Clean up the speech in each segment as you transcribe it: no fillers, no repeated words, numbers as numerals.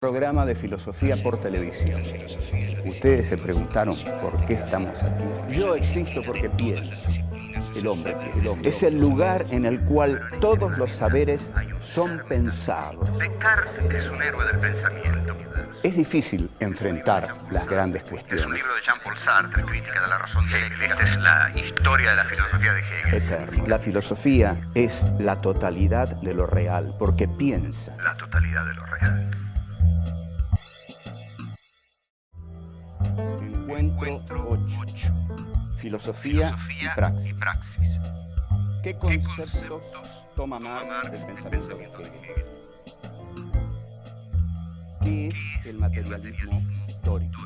Programa de filosofía por televisión. Ustedes se preguntaron por qué estamos aquí. Yo existo porque pienso. El hombre piensa. Es el lugar en el cual todos los saberes son pensados. Descartes es un héroe del pensamiento. Es difícil enfrentar las grandes cuestiones. Es un libro de Jean-Paul Sartre, Crítica de la razón de Hegel. Esta es la historia de la filosofía de Hegel. Eterno. La filosofía es la totalidad de lo real, porque piensa. La totalidad de lo real. Encuentro 8. Filosofía y praxis. ¿Qué conceptos toma Marx del pensamiento de Hegel? ¿Qué es el materialismo histórico?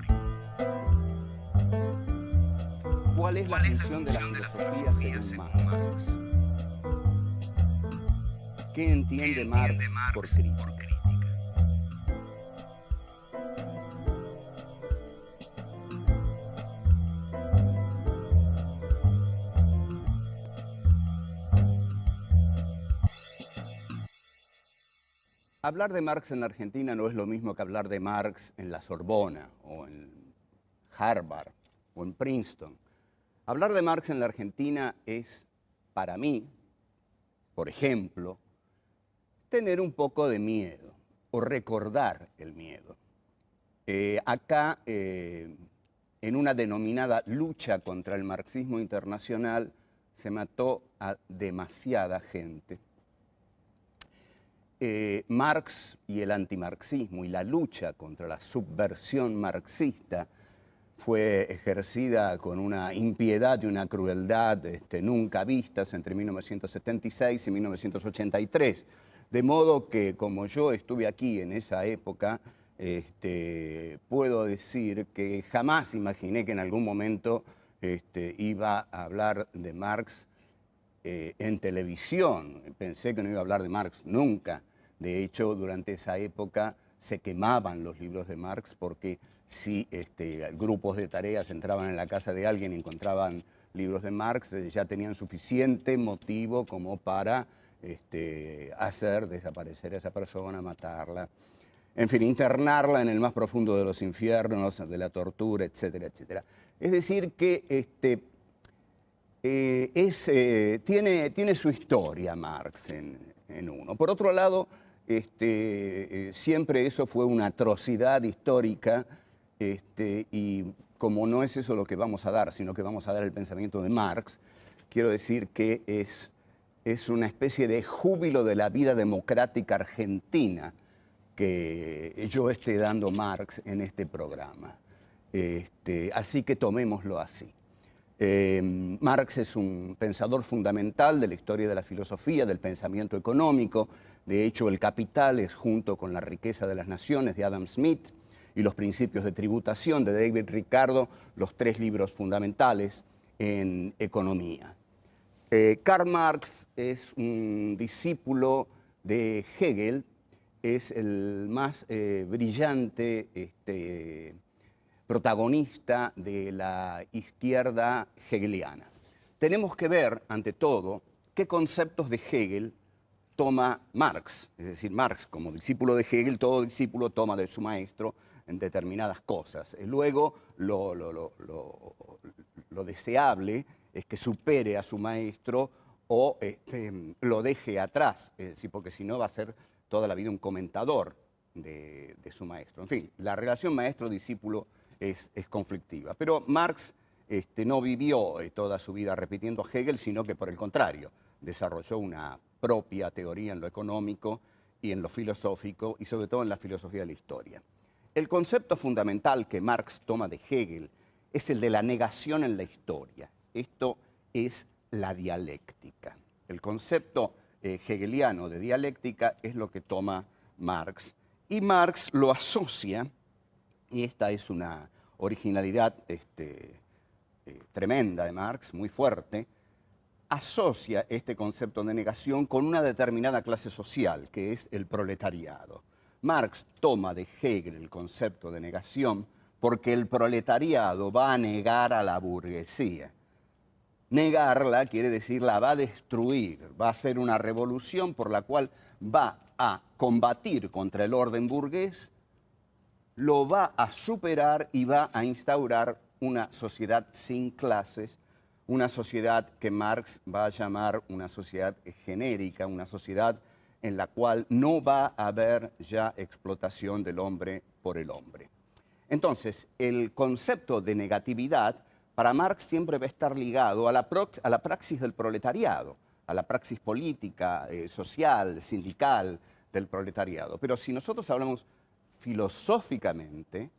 ¿Cuál es la función de la filosofía según Marx? ¿Qué entiende Marx por crítica? Hablar de Marx en la Argentina no es lo mismo que hablar de Marx en la Sorbona, o en Harvard, o en Princeton. Hablar de Marx en la Argentina es, para mí, por ejemplo, tener un poco de miedo, o recordar el miedo. Acá, en una denominada lucha contra el marxismo internacional, se mató a demasiada gente. Marx y el antimarxismo y la lucha contra la subversión marxista fue ejercida con una impiedad y una crueldad nunca vistas entre 1976 y 1983. De modo que, como yo estuve aquí en esa época, puedo decir que jamás imaginé que en algún momento iba a hablar de Marx en televisión. Pensé que no iba a hablar de Marx nunca. De hecho, durante esa época se quemaban los libros de Marx porque si grupos de tareas entraban en la casa de alguien y encontraban libros de Marx, ya tenían suficiente motivo como para hacer desaparecer a esa persona, matarla, en fin, internarla en el más profundo de los infiernos, de la tortura, etcétera, etcétera. Es decir que tiene su historia Marx en uno. Por otro lado, siempre eso fue una atrocidad histórica, y como no es eso lo que vamos a dar, sino que vamos a dar el pensamiento de Marx, quiero decir que es una especie de júbilo de la vida democrática argentina que yo esté dando Marx en este programa. Así que tomémoslo así. Marx es un pensador fundamental de la historia de la filosofía, del pensamiento económico. De hecho, El Capital es, junto con La riqueza de las naciones de Adam Smith y Los principios de tributación de David Ricardo, los 3 libros fundamentales en economía. Karl Marx es un discípulo de Hegel, es el más brillante protagonista de la izquierda hegeliana. Tenemos que ver, ante todo, qué conceptos de Hegel toma Marx. Es decir, Marx, como discípulo de Hegel, todo discípulo toma de su maestro en determinadas cosas. Luego, lo deseable es que supere a su maestro o lo deje atrás, es decir, porque si no va a ser toda la vida un comentador de su maestro. En fin, la relación maestro-discípulo es conflictiva. Pero Marx no vivió toda su vida repitiendo a Hegel, sino que por el contrario, desarrolló una propia teoría en lo económico y en lo filosófico, y sobre todo en la filosofía de la historia. El concepto fundamental que Marx toma de Hegel es el de la negación en la historia. Esto es la dialéctica. El concepto hegeliano de dialéctica es lo que toma Marx. Y Marx lo asocia, y esta es una originalidad tremenda de Marx, muy fuerte, asocia este concepto de negación con una determinada clase social, que es el proletariado. Marx toma de Hegel el concepto de negación porque el proletariado va a negar a la burguesía. Negarla quiere decir la va a destruir, va a ser una revolución por la cual va a combatir contra el orden burgués lo va a superar y va a instaurar una sociedad sin clases, una sociedad que Marx va a llamar una sociedad genérica, una sociedad en la cual no va a haber ya explotación del hombre por el hombre. Entonces, el concepto de negatividad para Marx siempre va a estar ligado a la praxis del proletariado, a la praxis política, social, sindical del proletariado. Pero si nosotros hablamos filosóficamente,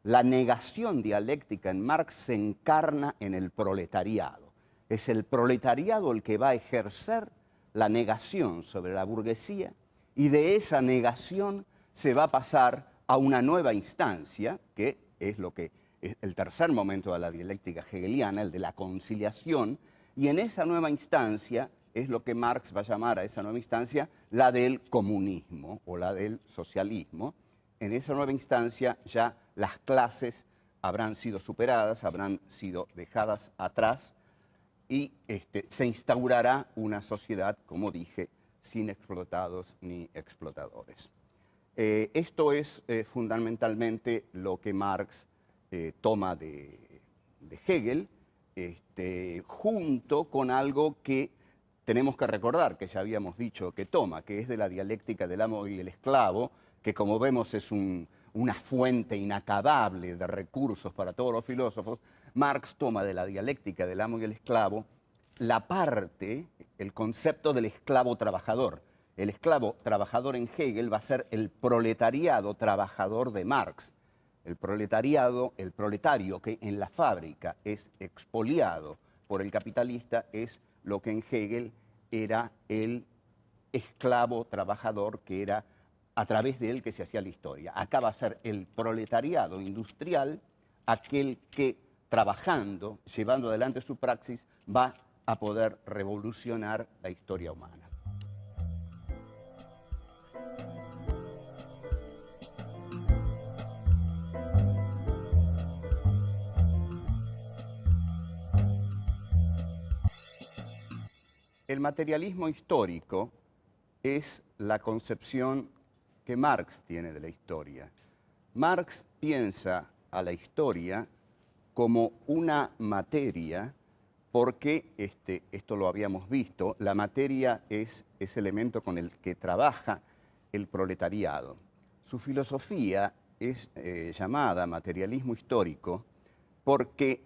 la negación dialéctica en Marx se encarna en el proletariado. Es el proletariado el que va a ejercer la negación sobre la burguesía y de esa negación se va a pasar a una nueva instancia, que es lo que es el tercer momento de la dialéctica hegeliana, el de la conciliación, y en esa nueva instancia es lo que Marx va a llamar a esa nueva instancia la del comunismo o la del socialismo. En esa nueva instancia ya las clases habrán sido superadas, habrán sido dejadas atrás y se instaurará una sociedad, como dije, sin explotados ni explotadores. Esto es fundamentalmente lo que Marx toma de Hegel, junto con algo que tenemos que recordar, que ya habíamos dicho que toma, que es de la dialéctica del amo y el esclavo, que como vemos es una fuente inacabable de recursos para todos los filósofos. Marx toma de la dialéctica del amo y el esclavo la parte, el concepto del esclavo trabajador. El esclavo trabajador en Hegel va a ser el proletariado trabajador de Marx. El proletario que en la fábrica es expoliado por el capitalista, es lo que en Hegel era el esclavo trabajador, que era a través de él que se hacía la historia. Acá va a ser el proletariado industrial, aquel que trabajando, llevando adelante su praxis, va a poder revolucionar la historia humana. El materialismo histórico es la concepción que Marx tiene de la historia. Marx piensa a la historia como una materia porque, esto lo habíamos visto, la materia es ese elemento con el que trabaja el proletariado. Su filosofía es llamada materialismo histórico porque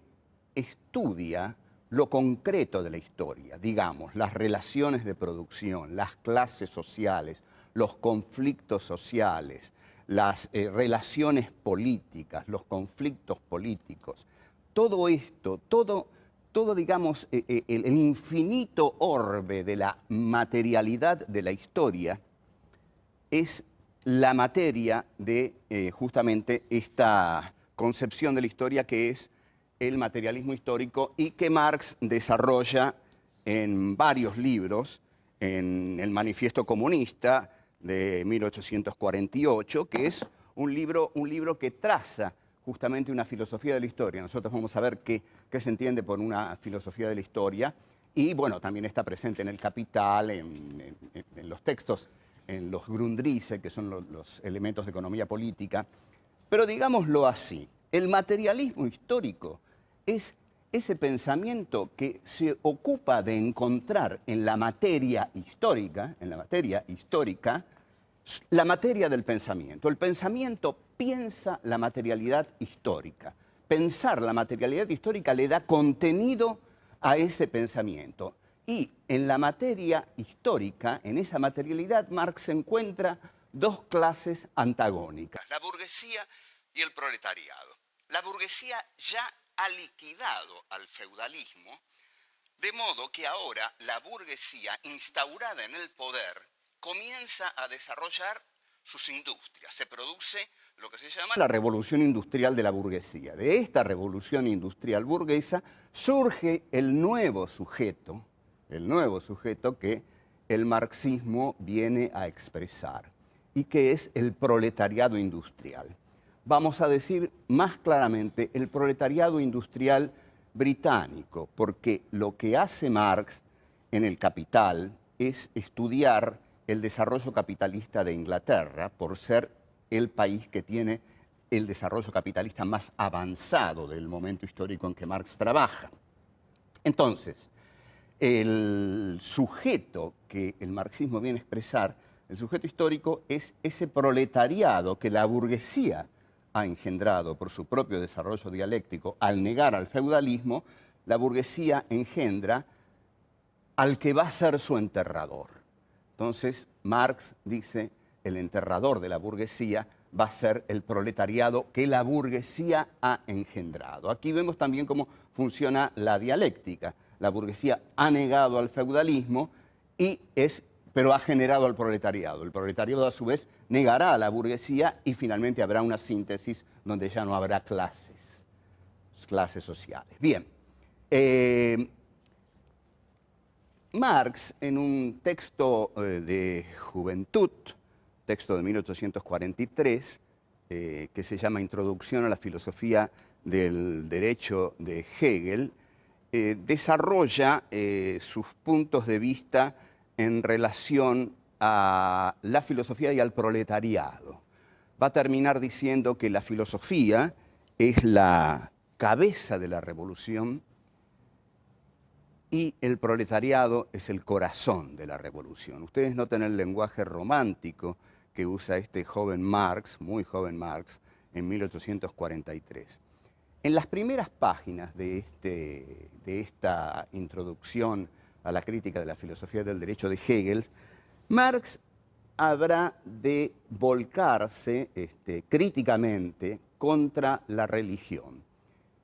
estudia lo concreto de la historia, digamos, las relaciones de producción, las clases sociales, los conflictos sociales, las relaciones políticas, los conflictos políticos. Todo esto, todo digamos, el infinito orbe de la materialidad de la historia es la materia de justamente esta concepción de la historia que es el materialismo histórico y que Marx desarrolla en varios libros, en el Manifiesto Comunista de 1848, que es un libro que traza justamente una filosofía de la historia. Nosotros vamos a ver qué se entiende por una filosofía de la historia y, bueno, también está presente en el Capital, en los textos, en los Grundrisse, que son los elementos de economía política. Pero digámoslo así, el materialismo histórico es ese pensamiento que se ocupa de encontrar en la materia histórica, la materia del pensamiento. El pensamiento piensa la materialidad histórica. Pensar la materialidad histórica le da contenido a ese pensamiento. Y en la materia histórica, en esa materialidad, Marx encuentra dos clases antagónicas, la burguesía y el proletariado. La burguesía ya ha liquidado al feudalismo, de modo que ahora la burguesía, instaurada en el poder, comienza a desarrollar sus industrias. Se produce lo que se llama la revolución industrial de la burguesía. De esta revolución industrial burguesa surge el nuevo sujeto que el marxismo viene a expresar y que es el proletariado industrial. Vamos a decir más claramente el proletariado industrial británico, porque lo que hace Marx en el Capital es estudiar el desarrollo capitalista de Inglaterra por ser el país que tiene el desarrollo capitalista más avanzado del momento histórico en que Marx trabaja. Entonces, el sujeto que el marxismo viene a expresar, el sujeto histórico, es ese proletariado que la burguesía ha engendrado por su propio desarrollo dialéctico. Al negar al feudalismo, la burguesía engendra al que va a ser su enterrador. Entonces, Marx dice, el enterrador de la burguesía va a ser el proletariado que la burguesía ha engendrado. Aquí vemos también cómo funciona la dialéctica. La burguesía ha negado al feudalismo, pero ha generado al proletariado. El proletariado, a su vez, negará a la burguesía y finalmente habrá una síntesis donde ya no habrá clases sociales. Bien. Marx, en un texto de Juventud, texto de 1843, que se llama Introducción a la filosofía del derecho de Hegel, desarrolla sus puntos de vista en relación a la filosofía y al proletariado. Va a terminar diciendo que la filosofía es la cabeza de la revolución y el proletariado es el corazón de la revolución. Ustedes notan el lenguaje romántico que usa este joven Marx, muy joven Marx, en 1843. En las primeras páginas de esta introducción a la crítica de la filosofía del derecho de Hegel, Marx habrá de volcarse críticamente contra la religión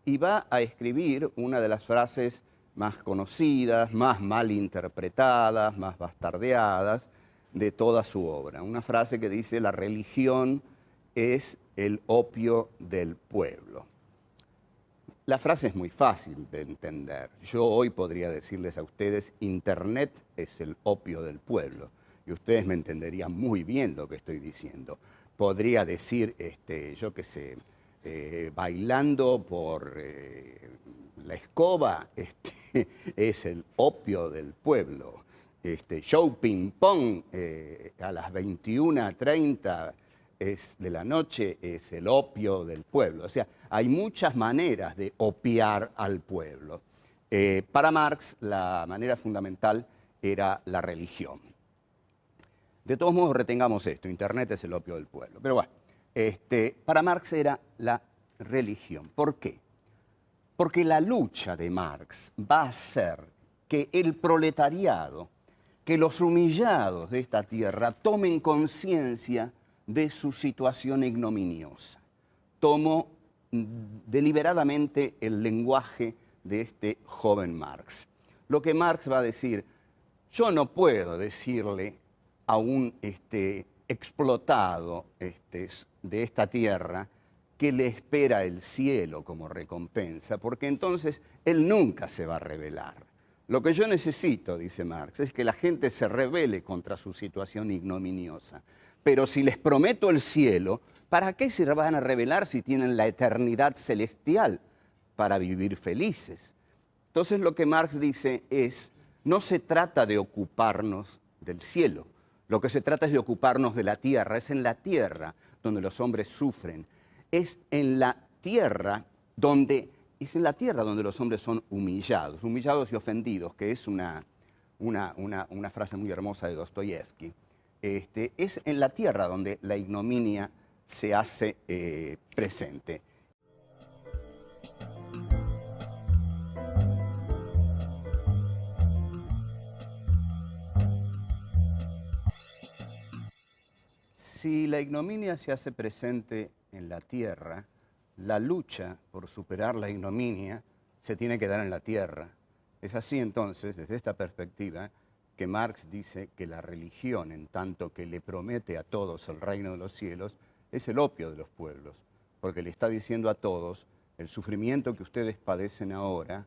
y va a escribir una de las frases más conocidas, más mal interpretadas, más bastardeadas de toda su obra. Una frase que dice: la religión es el opio del pueblo. La frase es muy fácil de entender. Yo hoy podría decirles a ustedes: Internet es el opio del pueblo. Y ustedes me entenderían muy bien lo que estoy diciendo. Podría decir, yo qué sé, bailando por la escoba es el opio del pueblo. Show ping pong a las 21:30 de la noche es el opio del pueblo. O sea, hay muchas maneras de opiar al pueblo. Para Marx, la manera fundamental era la religión. De todos modos, retengamos esto: Internet es el opio del pueblo. Pero bueno, para Marx era la religión. ¿Por qué? Porque la lucha de Marx va a hacer que el proletariado, que los humillados de esta tierra tomen conciencia de su situación ignominiosa. Tomo deliberadamente el lenguaje de este joven Marx. Lo que Marx va a decir: yo no puedo decirle a un explotado de esta tierra que le espera el cielo como recompensa, porque entonces él nunca se va a rebelar. Lo que yo necesito, dice Marx, es que la gente se rebele contra su situación ignominiosa. Pero si les prometo el cielo, ¿para qué se van a rebelar si tienen la eternidad celestial para vivir felices? Entonces lo que Marx dice es: no se trata de ocuparnos del cielo, lo que se trata es de ocuparnos de la tierra. Es en la tierra donde los hombres sufren. Es en la tierra donde los hombres son humillados y ofendidos, que es una frase muy hermosa de Dostoyevsky. Es en la tierra donde la ignominia se hace presente. Si la ignominia se hace presente en la tierra, la lucha por superar la ignominia se tiene que dar en la tierra. Es así entonces, desde esta perspectiva, que Marx dice que la religión, en tanto que le promete a todos el reino de los cielos, es el opio de los pueblos, porque le está diciendo a todos: el sufrimiento que ustedes padecen ahora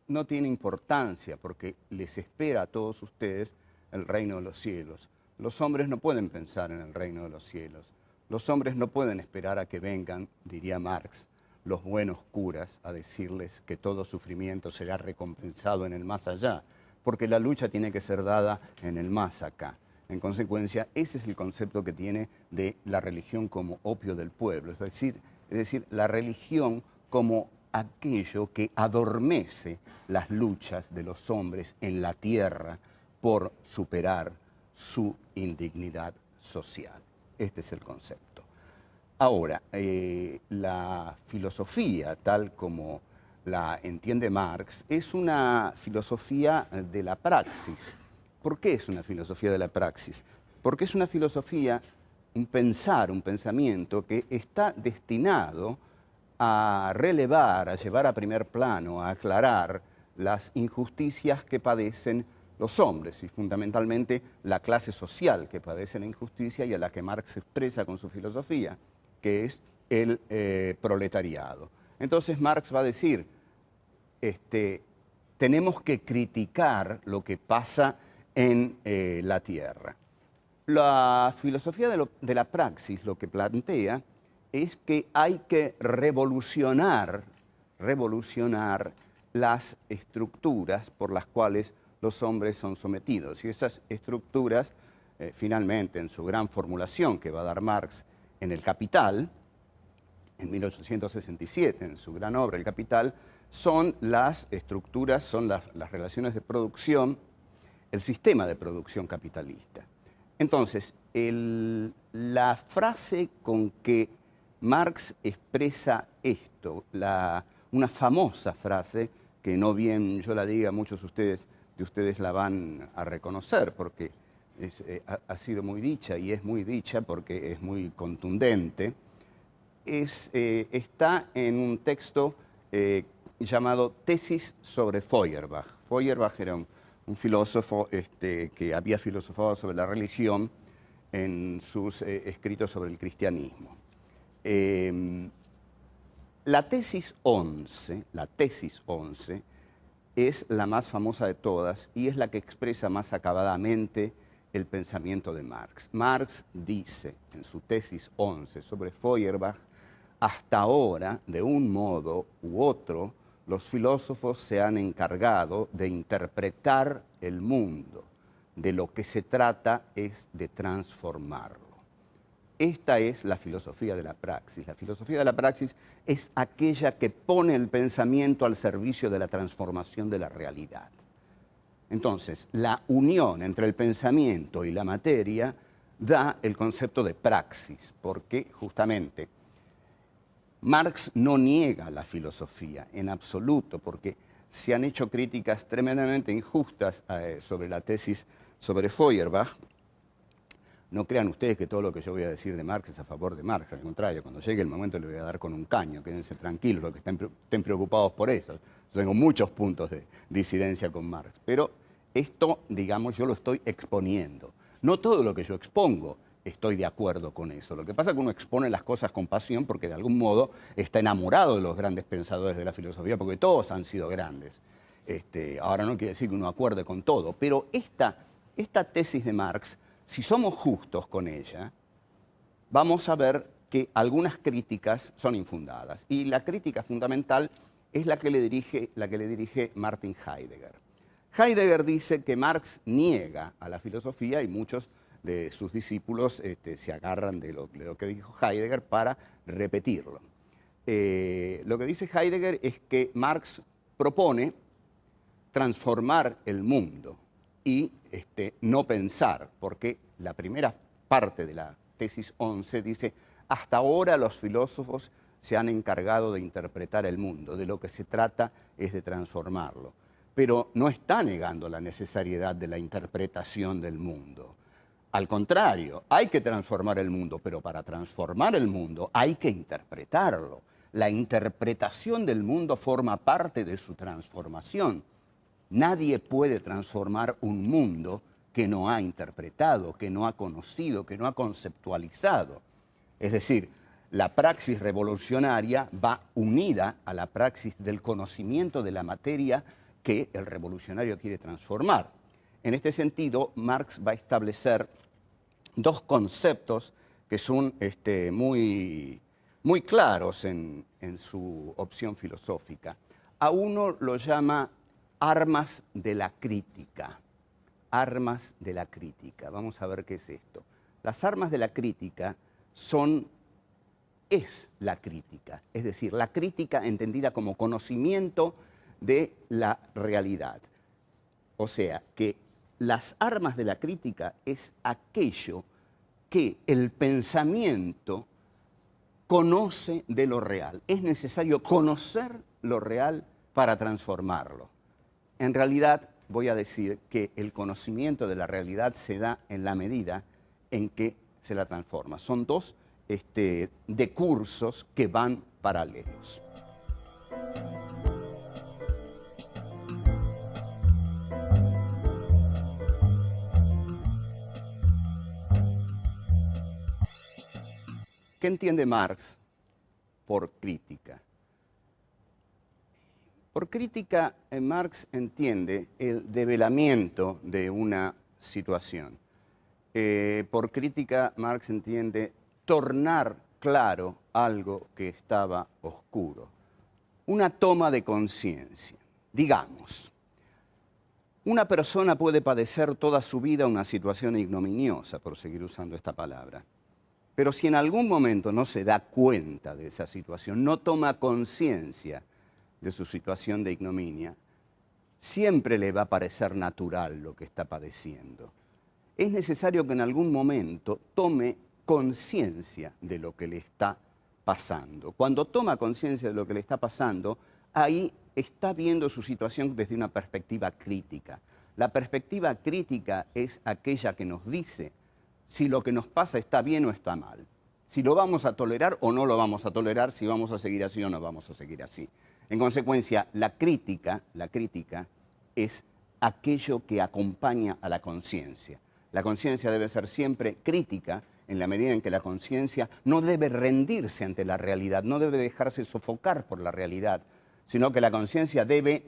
no tiene importancia, porque les espera a todos ustedes el reino de los cielos. Los hombres no pueden pensar en el reino de los cielos. Los hombres no pueden esperar a que vengan, diría Marx, los buenos curas a decirles que todo sufrimiento será recompensado en el más allá, porque la lucha tiene que ser dada en el más acá. En consecuencia, ese es el concepto que tiene de la religión como opio del pueblo, es decir, la religión como aquello que adormece las luchas de los hombres en la tierra por superar su indignidad social. Este es el concepto. Ahora, la filosofía, tal como la entiende Marx, es una filosofía de la praxis. ¿Por qué es una filosofía de la praxis? Porque es una filosofía, un pensamiento que está destinado a relevar, a llevar a primer plano, a aclarar las injusticias que padecen los hombres y fundamentalmente la clase social que padece la injusticia y a la que Marx expresa con su filosofía, que es el proletariado. Entonces Marx va a decir, tenemos que criticar lo que pasa en la tierra. La filosofía de la praxis lo que plantea es que hay que revolucionar las estructuras por las cuales los hombres son sometidos. Y esas estructuras, finalmente, en su gran formulación que va a dar Marx en El Capital, en 1867, en su gran obra El Capital, son las estructuras, son las relaciones de producción, el sistema de producción capitalista. Entonces, la frase con que Marx expresa esto, una famosa frase, que no bien yo la diga, muchos de ustedes la van a reconocer, porque ha sido muy dicha y es muy dicha porque es muy contundente, está en un texto llamado Tesis sobre Feuerbach. Feuerbach era un filósofo que había filosofado sobre la religión en sus escritos sobre el cristianismo. La tesis 11 es la más famosa de todas y es la que expresa más acabadamente el pensamiento de Marx. Marx dice en su tesis 11 sobre Feuerbach, hasta ahora, de un modo u otro, los filósofos se han encargado de interpretar el mundo. De lo que se trata es de transformarlo. Esta es la filosofía de la praxis. La filosofía de la praxis es aquella que pone el pensamiento al servicio de la transformación de la realidad. Entonces, la unión entre el pensamiento y la materia da el concepto de praxis, porque justamente Marx no niega la filosofía en absoluto, porque se han hecho críticas tremendamente injustas sobre la tesis sobre Feuerbach. No crean ustedes que todo lo que yo voy a decir de Marx es a favor de Marx, al contrario, cuando llegue el momento le voy a dar con un caño, quédense tranquilos, los que estén preocupados por eso. Yo tengo muchos puntos de disidencia con Marx, pero esto, digamos, yo lo estoy exponiendo. No todo lo que yo expongo estoy de acuerdo con eso. Lo que pasa es que uno expone las cosas con pasión porque de algún modo está enamorado de los grandes pensadores de la filosofía, porque todos han sido grandes. Ahora no quiere decir que uno acuerde con todo, pero esta tesis de Marx, si somos justos con ella, vamos a ver que algunas críticas son infundadas. Y la crítica fundamental es la que le dirige Martin Heidegger. Heidegger dice que Marx niega a la filosofía y muchos de sus discípulos se agarran de lo que dijo Heidegger para repetirlo. Lo que dice Heidegger es que Marx propone transformar el mundo y no pensar, porque la primera parte de la tesis 11 dice, hasta ahora los filósofos se han encargado de interpretar el mundo, de lo que se trata es de transformarlo. Pero no está negando la necesariedad de la interpretación del mundo. Al contrario, hay que transformar el mundo, pero para transformar el mundo hay que interpretarlo. La interpretación del mundo forma parte de su transformación. Nadie puede transformar un mundo que no ha interpretado, que no ha conocido, que no ha conceptualizado. Es decir, la praxis revolucionaria va unida a la praxis del conocimiento de la materia que el revolucionario quiere transformar. En este sentido, Marx va a establecer dos conceptos que son muy claros en su opción filosófica. A uno lo llama armas de la crítica. armas de la crítica. Vamos a ver qué es esto. Las armas de la crítica es la crítica, es decir, la crítica entendida como conocimiento de la realidad. O sea, que las armas de la crítica es aquello que el pensamiento conoce de lo real. Es necesario conocer lo real para transformarlo. En realidad, voy a decir que el conocimiento de la realidad se da en la medida en que se la transforma. Son dos decursos que van paralelos. ¿Qué entiende Marx por crítica? Por crítica, Marx entiende el develamiento de una situación. Por crítica, Marx entiende tornar claro algo que estaba oscuro. Una toma de conciencia. Digamos, una persona puede padecer toda su vida una situación ignominiosa, por seguir usando esta palabra. Pero si en algún momento no se da cuenta de esa situación, no toma conciencia de su situación de ignominia, siempre le va a parecer natural lo que está padeciendo. Es necesario que en algún momento tome conciencia de lo que le está pasando. Cuando toma conciencia de lo que le está pasando, ahí está viendo su situación desde una perspectiva crítica. La perspectiva crítica es aquella que nos dice si lo que nos pasa está bien o está mal, si lo vamos a tolerar o no lo vamos a tolerar, si vamos a seguir así o no vamos a seguir así. En consecuencia, la crítica es aquello que acompaña a la conciencia. La conciencia debe ser siempre crítica en la medida en que la conciencia no debe rendirse ante la realidad, no debe dejarse sofocar por la realidad, sino que la conciencia debe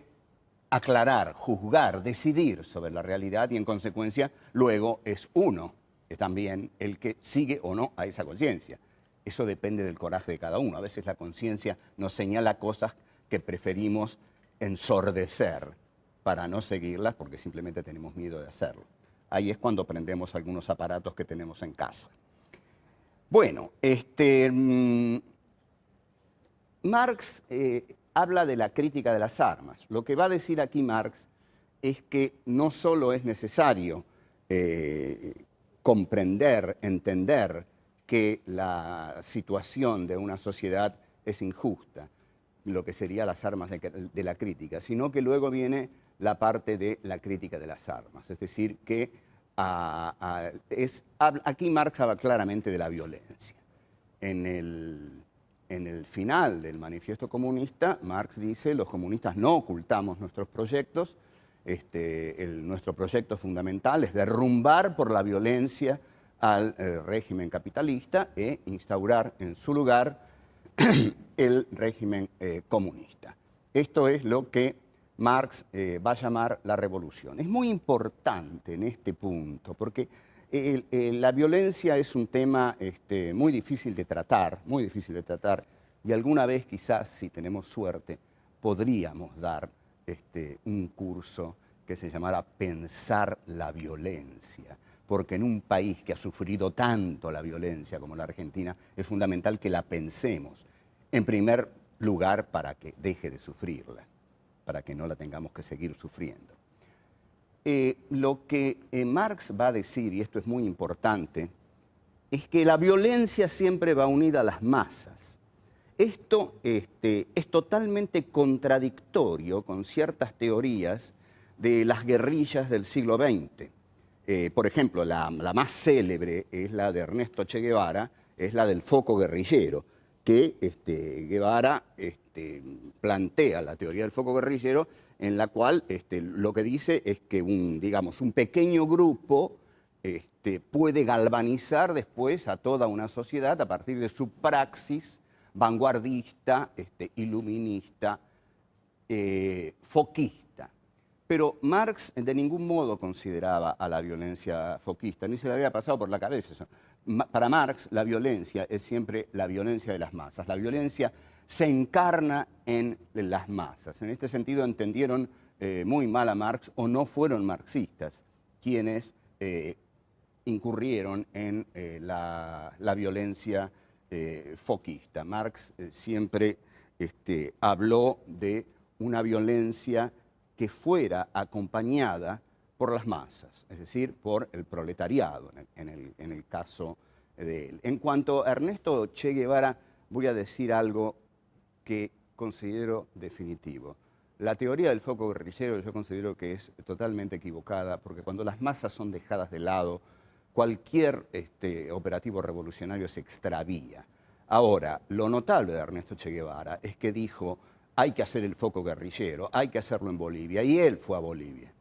aclarar, juzgar, decidir sobre la realidad y en consecuencia luego es uno también el que sigue o no a esa conciencia. Eso depende del coraje de cada uno. A veces la conciencia nos señala cosas que preferimos ensordecer para no seguirlas porque simplemente tenemos miedo de hacerlo. Ahí es cuando prendemos algunos aparatos que tenemos en casa. Bueno, Marx habla de la crítica de las armas. Lo que va a decir aquí Marx es que no solo es necesario comprender, entender que la situación de una sociedad es injusta, lo que serían las armas de la crítica, sino que luego viene la parte de la crítica de las armas. Es decir, que aquí Marx habla claramente de la violencia. En el final del Manifiesto Comunista, Marx dice, los comunistas no ocultamos nuestros proyectos, nuestro proyecto fundamental es derrumbar por la violencia al régimen capitalista e instaurar en su lugar el régimen comunista. Esto es lo que Marx va a llamar la revolución. Es muy importante en este punto porque la violencia es un tema muy difícil de tratar, y alguna vez quizás, si tenemos suerte, podríamos dar un curso que se llamara Pensar la violencia, porque en un país que ha sufrido tanto la violencia como la Argentina, es fundamental que la pensemos, en primer lugar para que deje de sufrirla, para que no la tengamos que seguir sufriendo. Lo que Marx va a decir, y esto es muy importante, es que la violencia siempre va unida a las masas. Esto es totalmente contradictorio con ciertas teorías de las guerrillas del siglo XX. Por ejemplo, la más célebre es la de Ernesto Che Guevara, es la del foco guerrillero, que Guevara plantea la teoría del foco guerrillero, en la cual lo que dice es que un pequeño grupo puede galvanizar después a toda una sociedad a partir de su praxis vanguardista, iluminista, foquista. Pero Marx de ningún modo consideraba a la violencia foquista, ni se le había pasado por la cabeza eso. Para Marx la violencia es siempre la violencia de las masas. La violencia se encarna en las masas. En este sentido entendieron muy mal a Marx o no fueron marxistas quienes incurrieron en la violencia foquista. Marx siempre habló de una violencia que fuera acompañada por las masas, es decir, por el proletariado, en el caso de él. En cuanto a Ernesto Che Guevara, voy a decir algo que considero definitivo. La teoría del foco guerrillero yo considero que es totalmente equivocada, porque cuando las masas son dejadas de lado, cualquier operativo revolucionario se extravía. Ahora, lo notable de Ernesto Che Guevara es que dijo, hay que hacer el foco guerrillero, hay que hacerlo en Bolivia, y él fue a Bolivia.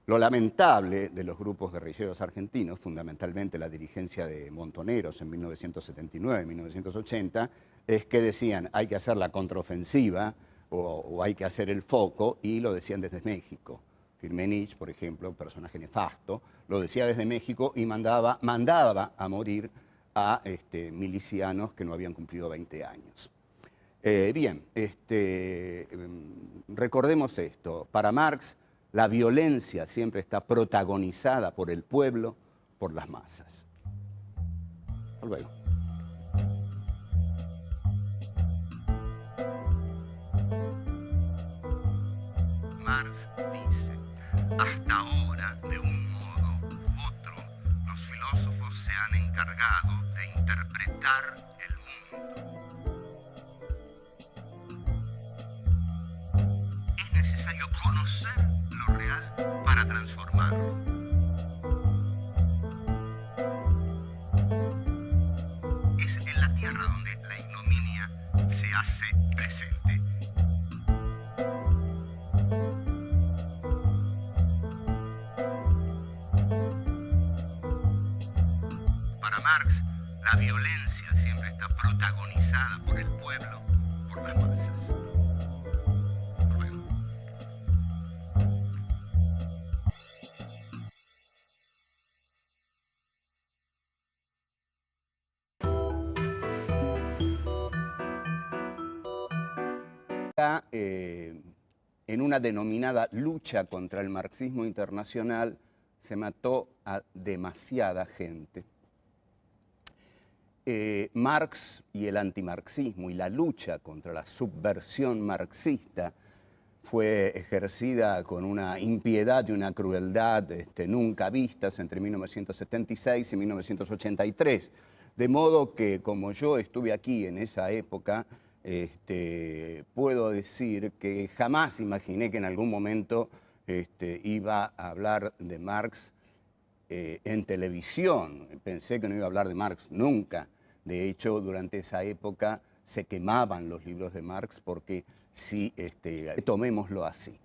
Lo lamentable de los grupos guerrilleros argentinos, fundamentalmente la dirigencia de Montoneros en 1979, 1980, es que decían, hay que hacer la contraofensiva o hay que hacer el foco, y lo decían desde México. Firmenich, por ejemplo, personaje nefasto, lo decía desde México y mandaba a morir a milicianos que no habían cumplido 20 años. Bien, recordemos esto. Para Marx, la violencia siempre está protagonizada por el pueblo, por las masas. Hasta luego. Marx dice, hasta ahora, de un modo u otro, los filósofos se han encargado de interpretar el mundo. Es necesario conocer lo real para transformarlo. Es en la tierra donde la ignominia se hace presente. Para Marx, la violencia siempre está protagonizada por el pueblo, por las masas. Luego. En una denominada lucha contra el marxismo internacional se mató a demasiada gente. Marx y el antimarxismo y la lucha contra la subversión marxista fue ejercida con una impiedad y una crueldad nunca vistas entre 1976 y 1983. De modo que, como yo estuve aquí en esa época, puedo decir que jamás imaginé que en algún momento iba a hablar de Marx en televisión. Pensé que no iba a hablar de Marx nunca. De hecho, durante esa época se quemaban los libros de Marx porque sí, tomémoslo así.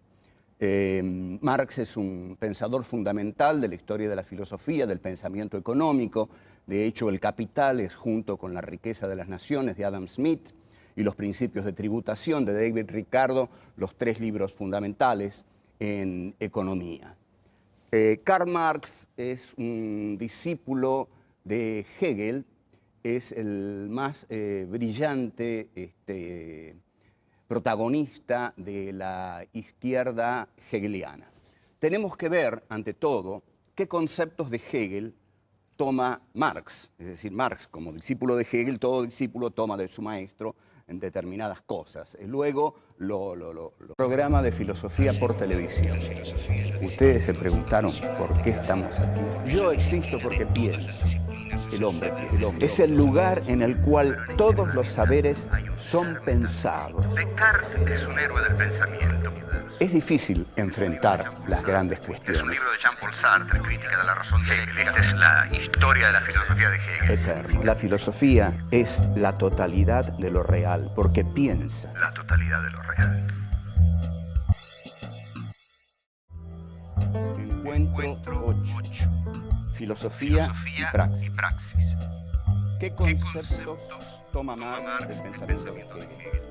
Marx es un pensador fundamental de la historia de la filosofía, del pensamiento económico. De hecho, El Capital es, junto con La riqueza de las naciones de Adam Smith y Los principios de tributación de David Ricardo, los 3 libros fundamentales en economía. Karl Marx es un discípulo de Hegel, es el más brillante protagonista de la izquierda hegeliana. Tenemos que ver, ante todo, qué conceptos de Hegel toma Marx. Es decir, Marx, como discípulo de Hegel, todo discípulo toma de su maestro en determinadas cosas. Luego, programa de filosofía por televisión. Ustedes se preguntaron por qué estamos aquí. Yo existo porque pienso. El hombre es el lugar en el cual todos los saberes son pensados. Descartes es un héroe del pensamiento. Es difícil enfrentar las grandes cuestiones. Es un libro de Jean-Paul Sartre, Crítica de la razón de Hegel. Esta es la historia de la filosofía de Hegel. Eterno. La filosofía es la totalidad de lo real, porque piensa. La totalidad de lo real. Encuentro 8. Filosofía y praxis. ¿Qué conceptos toma Marx del pensamiento de Hegel?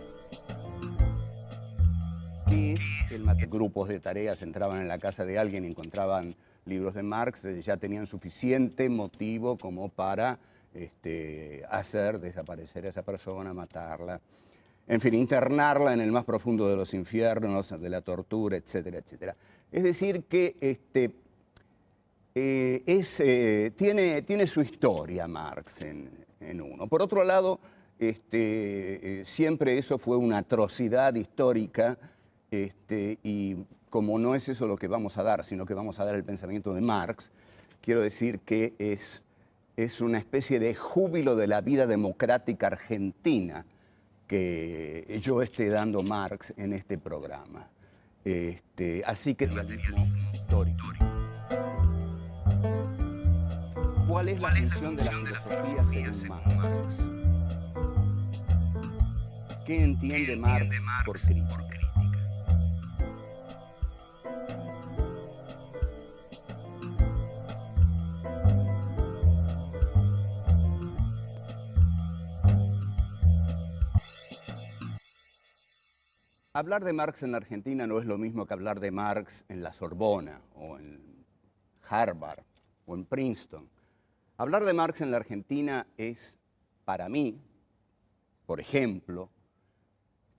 ¿Qué es el material? Grupos de tareas entraban en la casa de alguien y encontraban libros de Marx, ya tenían suficiente motivo como para hacer desaparecer a esa persona, matarla, en fin, internarla en el más profundo de los infiernos, de la tortura, etcétera, etcétera. Es decir que tiene su historia Marx en uno. Por otro lado, siempre eso fue una atrocidad histórica, y como no es eso lo que vamos a dar, sino que vamos a dar el pensamiento de Marx, quiero decir que es una especie de júbilo de la vida democrática argentina que yo esté dando Marx en este programa. Así que el materialismo histórico. ¿Cuál es la función de la filosofía según Marx? ¿Qué entiende Marx por crítica? Hablar de Marx en la Argentina no es lo mismo que hablar de Marx en la Sorbona, o en Harvard, o en Princeton. Hablar de Marx en la Argentina es, para mí, por ejemplo,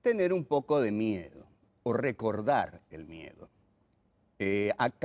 tener un poco de miedo, o recordar el miedo. Acá